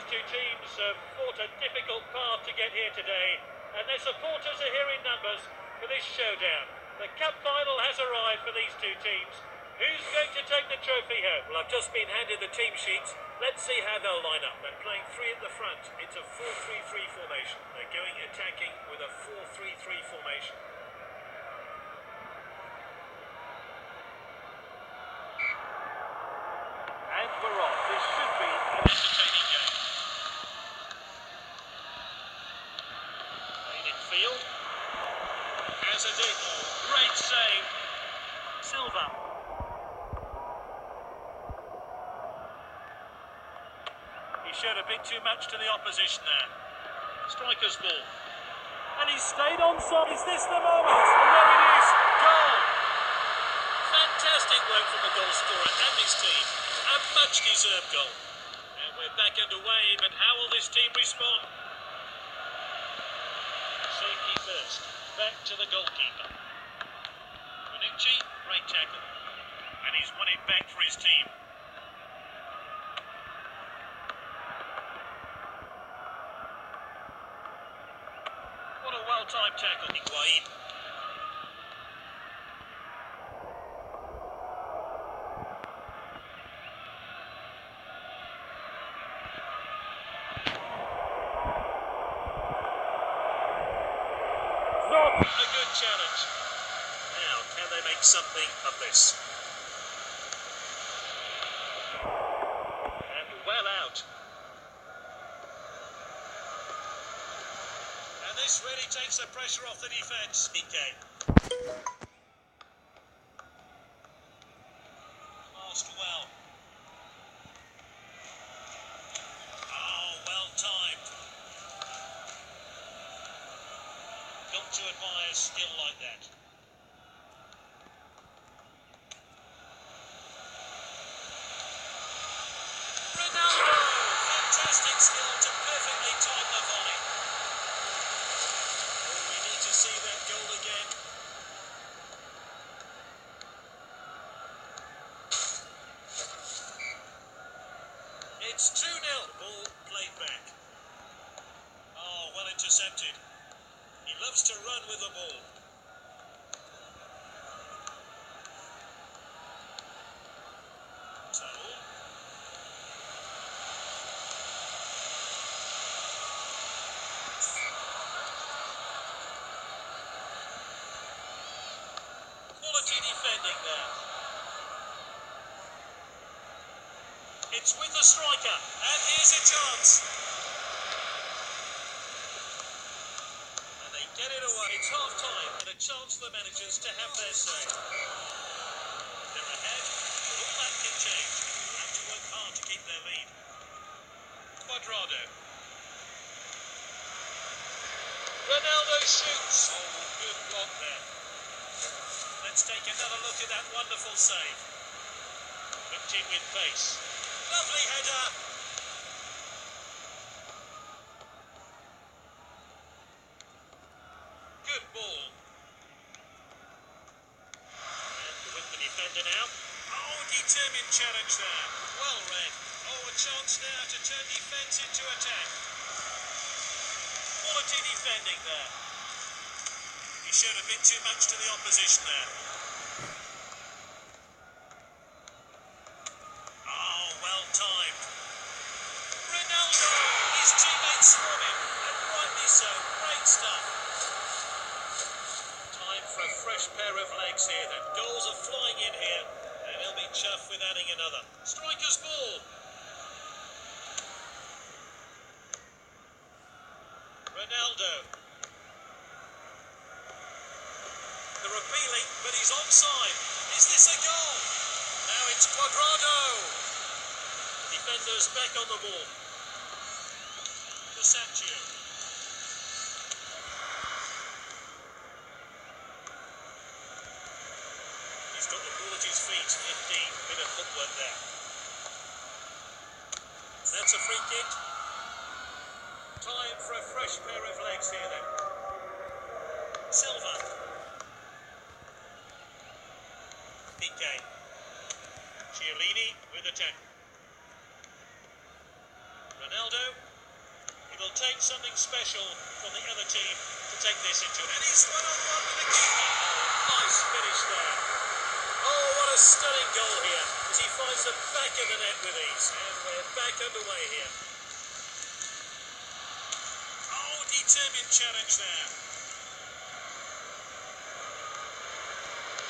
two teams have fought a difficult path to get here today, and their supporters are here in numbers for this showdown. The cup final has arrived for these two teams. Who's going to take the trophy home? Well, I've just been handed the team sheets. Let's see how they'll line up. They're playing three at the front. It's a 4-3-3 formation. They're going attacking with a 4-3-3 formation. And we're off. This should be an entertaining game. Played in field. Azadeh. Great save. Silva. He showed a bit too much to the opposition there. Striker's ball. And he stayed onside. Is this the moment? And there it is. Goal. Fantastic work from the goal scorer and his team. A much-deserved goal. And we're back underway, but how will this team respond? Safety first. Back to the goalkeeper. Bonucci, great tackle. And he's won it back for his team. What a well-timed tackle, Higuain. A good challenge. Now, can they make something of this? And well out. And this really takes the pressure off the defence. Piqué. Passed well. Oh, well timed. Got to admire skill like that. Ronaldo! Fantastic skill to perfectly time the volley. Oh, we need to see that goal again. It's 2-0. Ball played back. Oh, well intercepted. He loves to run with the ball. Saul. Quality defending there. It's with the striker, and here's a chance. And they get it away. It's half-time, and a chance for the managers to have their say. They're ahead, but all that can change. They have to work hard to keep their lead. Cuadrado. Ronaldo shoots. Oh, good block there. Let's take another look at that wonderful save. Hooked in with pace. Lovely header. Good ball. And with the defender now. Oh, determined challenge there. Well read. Oh, a chance now to turn defence into attack. Quality defending there. He showed a bit too much to the opposition there. Oh, well timed. Ronaldo! His teammates swarm him, and rightly so. Great stuff. Time for a fresh pair of legs here. The goals are flying in here, and he'll be chuffed with adding another. Striker's ball. Ronaldo. They're appealing, but he's onside. Is this a goal? Now it's Cuadrado. Defenders back on the ball. Musacchio. He's got the ball at his feet. Indeed, bit of footwork there. That's a free kick. Time for a fresh pair of legs here then. Silva. Piqué. Chiellini with the tackle. Ronaldo. He will take something special from the other team to take this into it. And he's one-on-one with the keeper. Oh, nice finish there. Oh, what a stunning goal here as he finds the back of the net with ease. And we're back underway here. Oh, determined challenge there.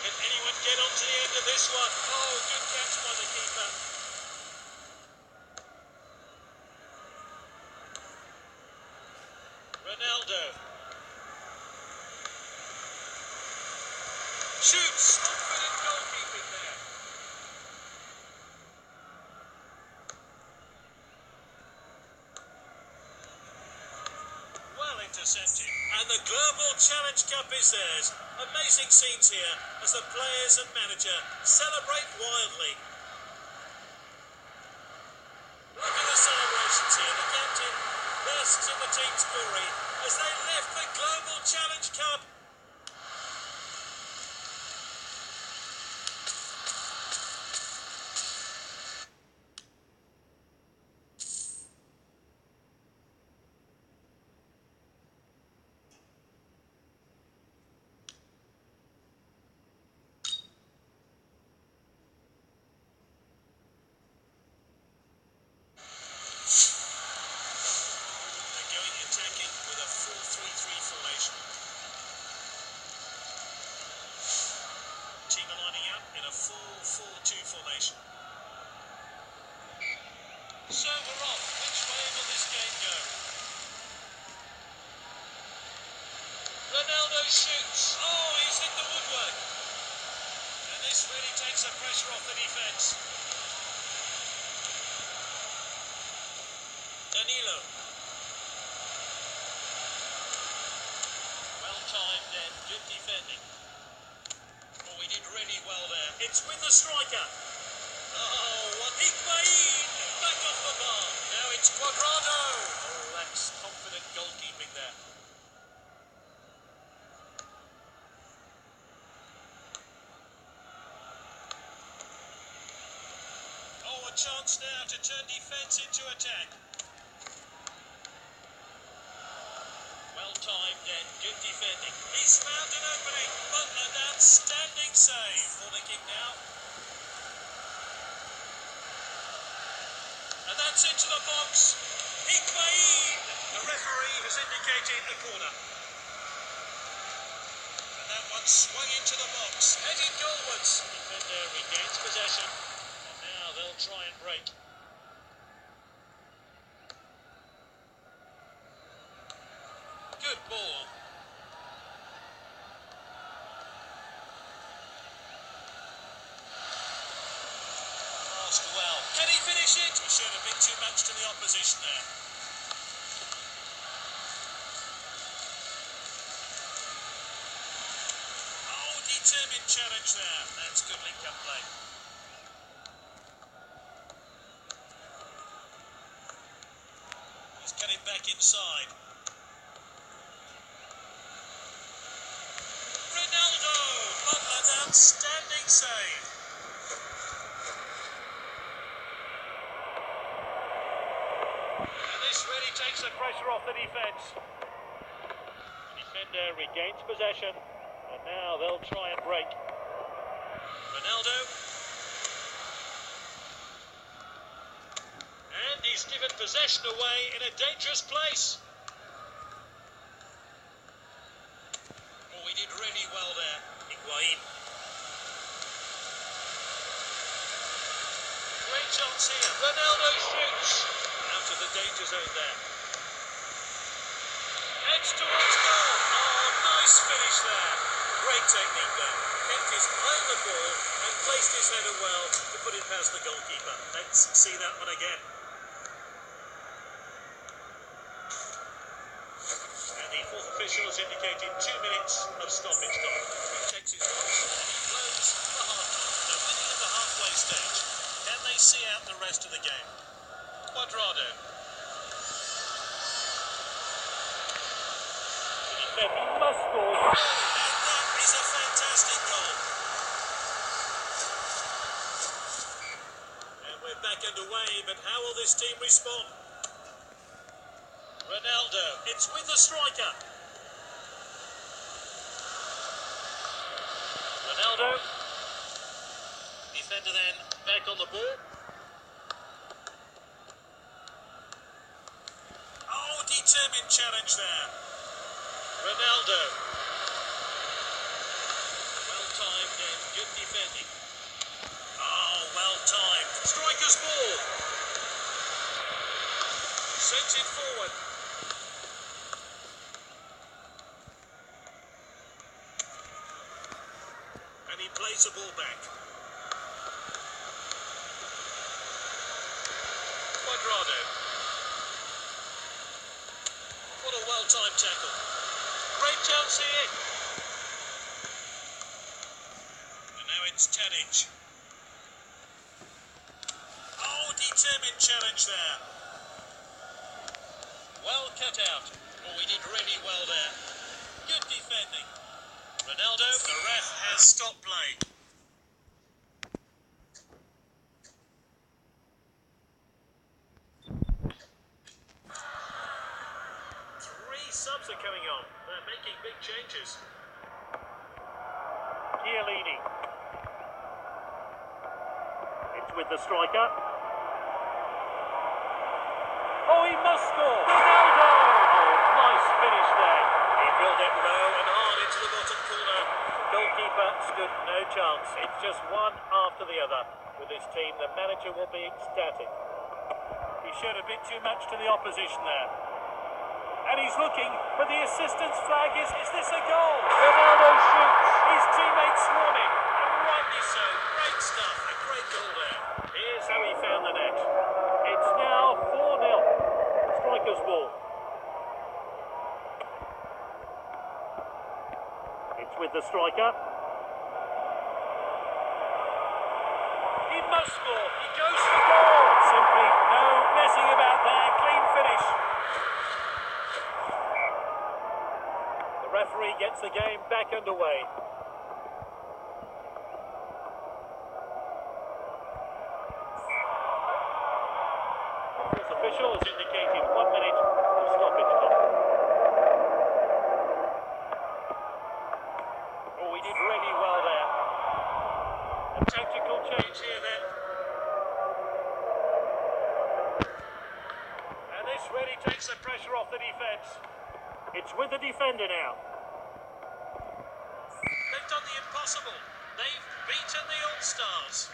Can anyone get on to the end of this one? Oh, good catch by the keeper. Ronaldo. Shoots. Confident goalkeeping there. Well intercepted. And the Global Challenge Cup is theirs. Amazing scenes here as the players and manager celebrate wildly. Look at the celebrations here. The captain basks in the team's glory as they lift the Global Challenge Cup. Attacking with a 4-3-3 formation. Team are lining up in a 4-4-2 formation. So we're off. Which way will this game go? Ronaldo shoots. Oh, he's hit the woodwork. And this really takes the pressure off the defence. Danilo. Well-timed and good defending. Oh, he did really well there. It's with the striker. Oh, what Higuain! Back off the bar. Now it's Cuadrado. Oh, that's confident goalkeeping there. Oh, a chance now to turn defence into attack. Well-timed and good defending. He's found an opening, but an outstanding save. Corner kick now. And that's into the box. Higuain! The referee has indicated a corner. And that one swung into the box. Headed goalwards. Defender regains possession. And now they'll try and break. Good ball. Passed well. Can he finish it? He showed a bit too much to the opposition there. Oh, determined challenge there. That's good link-up play. He's cutting back inside. Ronaldo! But an outstanding save. And this really takes the pressure off the defence. Defender regains possession. And now they'll try and break. Ronaldo. And he's given possession away in a dangerous place. Oh, he did really well there. Higuain. Great chance here. Ronaldo shoots. Out of the danger zone there. Heads towards goal. Oh, nice finish there. Great technique there. Kept his eye on the ball and placed his header well to put it past the goalkeeper. Let's see that one again. And the fourth official has indicated 2 minutes of stoppage time. He takes his whistle and he blows for half-time. They're winning at the halfway stage. Can they see out the rest of the game? Cuadrado. He must score. And that is a fantastic goal. And we're back underway, but how will this team respond? Ronaldo, it's with the striker. Ronaldo. Defender then, back on the ball. Oh, determined challenge there. Ronaldo. Well timed and good defending. Oh, well timed. Striker's ball. Sends it forward. And he plays the ball back. Cuadrado. What a well-timed tackle. Great chance here. And now it's Tadic. Oh, determined challenge there. Well cut out. Oh, he did really well there. Good defending. Ronaldo, the ref has stopped play. Three subs are coming on. They're making big changes. Chiellini. It's with the striker. Oh, he must score. Ronaldo! Oh, nice finish there. He drilled it low and hard into the bottom corner. The goalkeeper stood no chance. It's just one after the other. With his team, the manager will be ecstatic. He showed a bit too much to the opposition there. And he's looking, but the assistant's flag is this a goal? Ronaldo shoots. His teammates swarm him, and rightly so. Great stuff. A great goal there. Here's how he found the net. It's now 4-0. Striker's ball. It's with the striker. He must score. He goes for goal. Simply no messing about there. Clean finish. The referee gets the game back underway. The official has indicated 1 minute of stoppage time. Oh, he did really well there. A tactical change here then. And this really takes the pressure off the defence. It's with the defender now. They've done the impossible. They've beaten the All-Stars.